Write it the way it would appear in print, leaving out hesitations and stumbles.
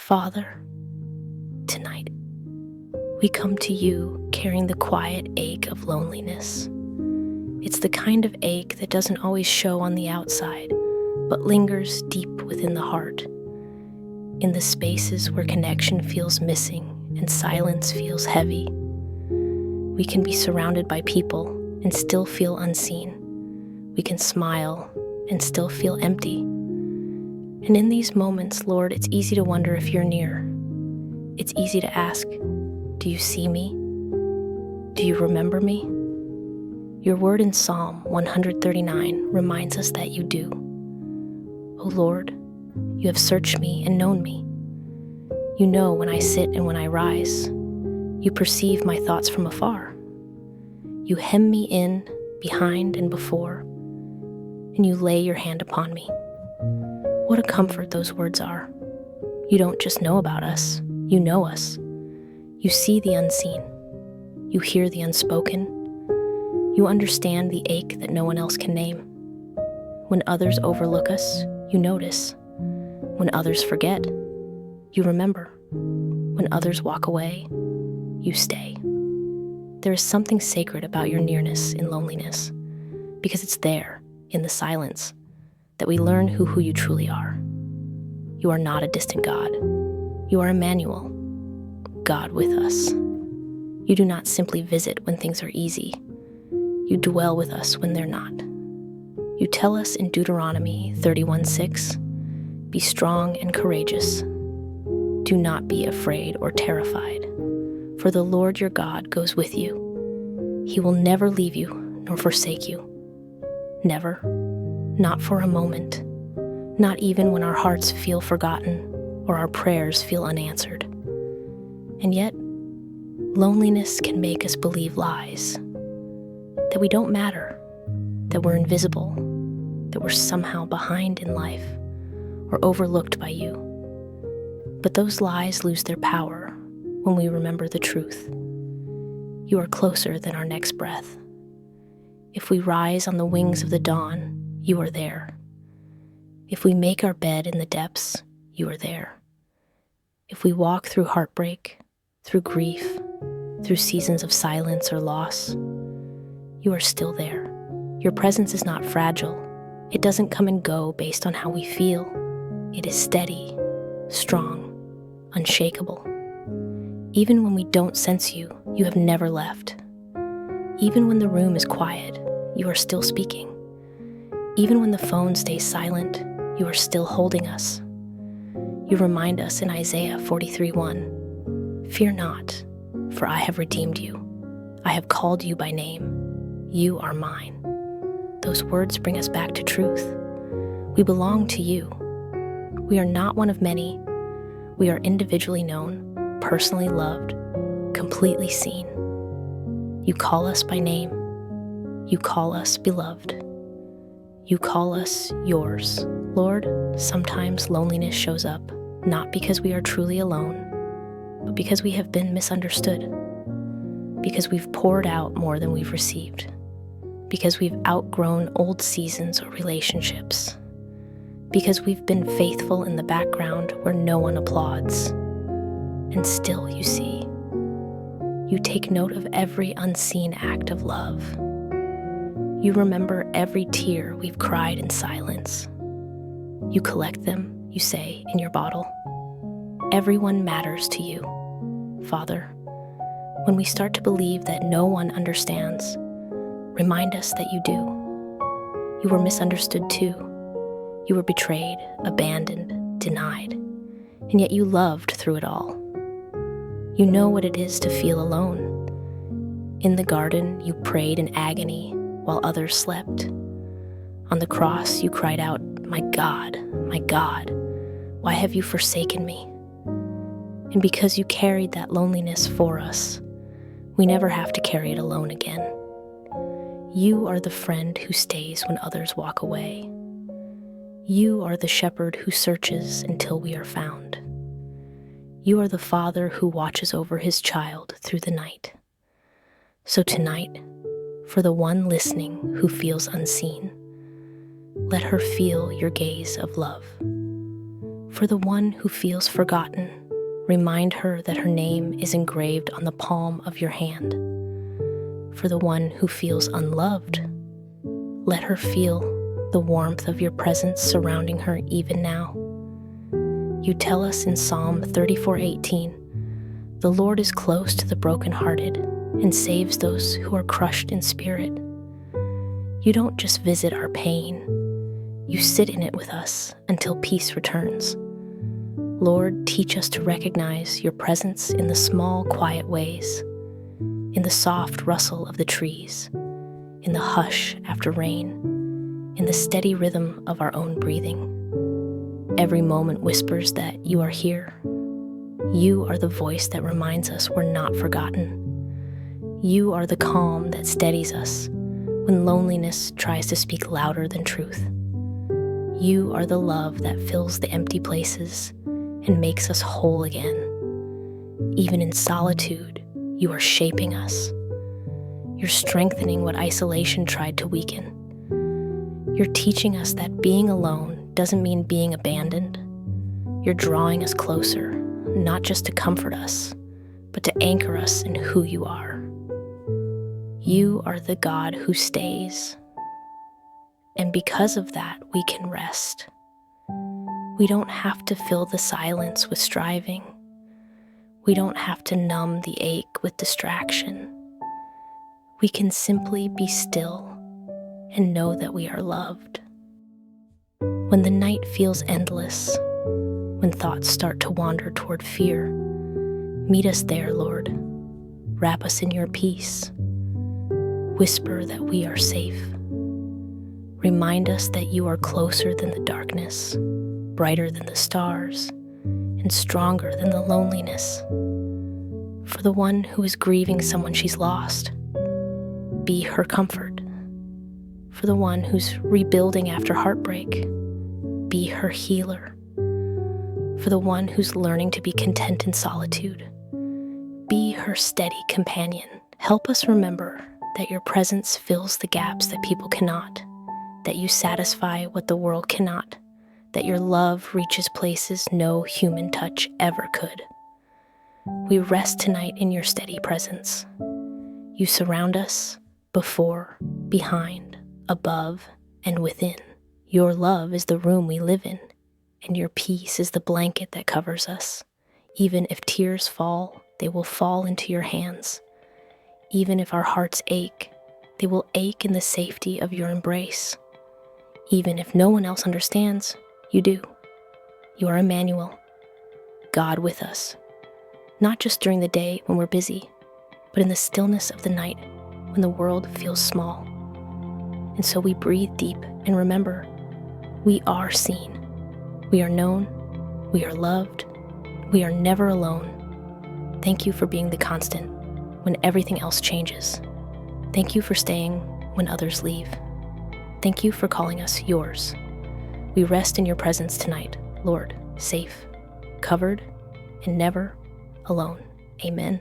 Father, tonight, we come to you carrying the quiet ache of loneliness. It's the kind of ache that doesn't always show on the outside, but lingers deep within the heart. In the spaces where connection feels missing and silence feels heavy, we can be surrounded by people and still feel unseen. We can smile and still feel empty. And in these moments, Lord, it's easy to wonder if you're near. It's easy to ask, do you see me? Do you remember me? Your word in Psalm 139 reminds us that you do. O Lord, you have searched me and known me. You know when I sit and when I rise. You perceive my thoughts from afar. You hem me in, behind and before, and you lay your hand upon me. What a comfort those words are. You don't just know about us, you know us. You see the unseen. You hear the unspoken. You understand the ache that no one else can name. When others overlook us, you notice. When others forget, you remember. When others walk away, you stay. There is something sacred about your nearness in loneliness, because it's there, in the silence, that we learn who you truly are. You are not a distant God. You are Emmanuel, God with us. You do not simply visit when things are easy. You dwell with us when they're not. You tell us in Deuteronomy 31:6, be strong and courageous. Do not be afraid or terrified, for the Lord your God goes with you. He will never leave you nor forsake you. Never. Not for a moment, not even when our hearts feel forgotten or our prayers feel unanswered. And yet, loneliness can make us believe lies, that we don't matter, that we're invisible, that we're somehow behind in life or overlooked by you. But those lies lose their power when we remember the truth. You are closer than our next breath. If we rise on the wings of the dawn, you are there. If we make our bed in the depths, you are there. If we walk through heartbreak, through grief, through seasons of silence or loss, you are still there. Your presence is not fragile. It doesn't come and go based on how we feel. It is steady, strong, unshakable. Even when we don't sense you, you have never left. Even when the room is quiet, you are still speaking. Even when the phone stays silent, you are still holding us. You remind us in Isaiah 43:1, fear not, for I have redeemed you. I have called you by name. You are mine. Those words bring us back to truth. We belong to you. We are not one of many. We are individually known, personally loved, completely seen. You call us by name. You call us beloved. You call us yours. Lord, sometimes loneliness shows up, not because we are truly alone, but because we have been misunderstood, because we've poured out more than we've received, because we've outgrown old seasons or relationships, because we've been faithful in the background where no one applauds. And still, you see, you take note of every unseen act of love. You remember every tear we've cried in silence. You collect them, you say, in your bottle. Everyone matters to you, Father. When we start to believe that no one understands, remind us that you do. You were misunderstood too. You were betrayed, abandoned, denied, and yet you loved through it all. You know what it is to feel alone. In the garden, you prayed in agony while others slept. On the cross, you cried out, my God, why have you forsaken me? And because you carried that loneliness for us, we never have to carry it alone again. You are the friend who stays when others walk away. You are the shepherd who searches until we are found. You are the father who watches over his child through the night. So tonight, for the one listening who feels unseen, let her feel your gaze of love. For the one who feels forgotten, remind her that her name is engraved on the palm of your hand. For the one who feels unloved, let her feel the warmth of your presence surrounding her even now. You tell us in Psalm 34:18, "The Lord is close to the brokenhearted and saves those who are crushed in spirit." You don't just visit our pain, you sit in it with us until peace returns. Lord, teach us to recognize your presence in the small, quiet ways, in the soft rustle of the trees, in the hush after rain, in the steady rhythm of our own breathing. Every moment whispers that you are here. You are the voice that reminds us we're not forgotten. You are the calm that steadies us when loneliness tries to speak louder than truth. You are the love that fills the empty places and makes us whole again. Even in solitude, you are shaping us. You're strengthening what isolation tried to weaken. You're teaching us that being alone doesn't mean being abandoned. You're drawing us closer, not just to comfort us, but to anchor us in who you are. You are the God who stays. And because of that, we can rest. We don't have to fill the silence with striving. We don't have to numb the ache with distraction. We can simply be still and know that we are loved. When the night feels endless, when thoughts start to wander toward fear, meet us there, Lord. Wrap us in your peace. Whisper that we are safe. Remind us that you are closer than the darkness, brighter than the stars, and stronger than the loneliness. For the one who is grieving someone she's lost, be her comfort. For the one who's rebuilding after heartbreak, be her healer. For the one who's learning to be content in solitude, be her steady companion. Help us remember that your presence fills the gaps that people cannot, that you satisfy what the world cannot, that your love reaches places no human touch ever could. We rest tonight in your steady presence. You surround us before, behind, above, and within. Your love is the room we live in, and your peace is the blanket that covers us. Even if tears fall, they will fall into your hands. Even if our hearts ache, they will ache in the safety of your embrace. Even if no one else understands, you do. You are Emmanuel, God with us, not just during the day when we're busy, but in the stillness of the night when the world feels small. And so we breathe deep and remember, we are seen, we are known, we are loved, we are never alone. Thank you for being the constant when everything else changes. Thank you for staying when others leave. Thank you for calling us yours. We rest in your presence tonight, Lord, safe, covered, and never alone. Amen.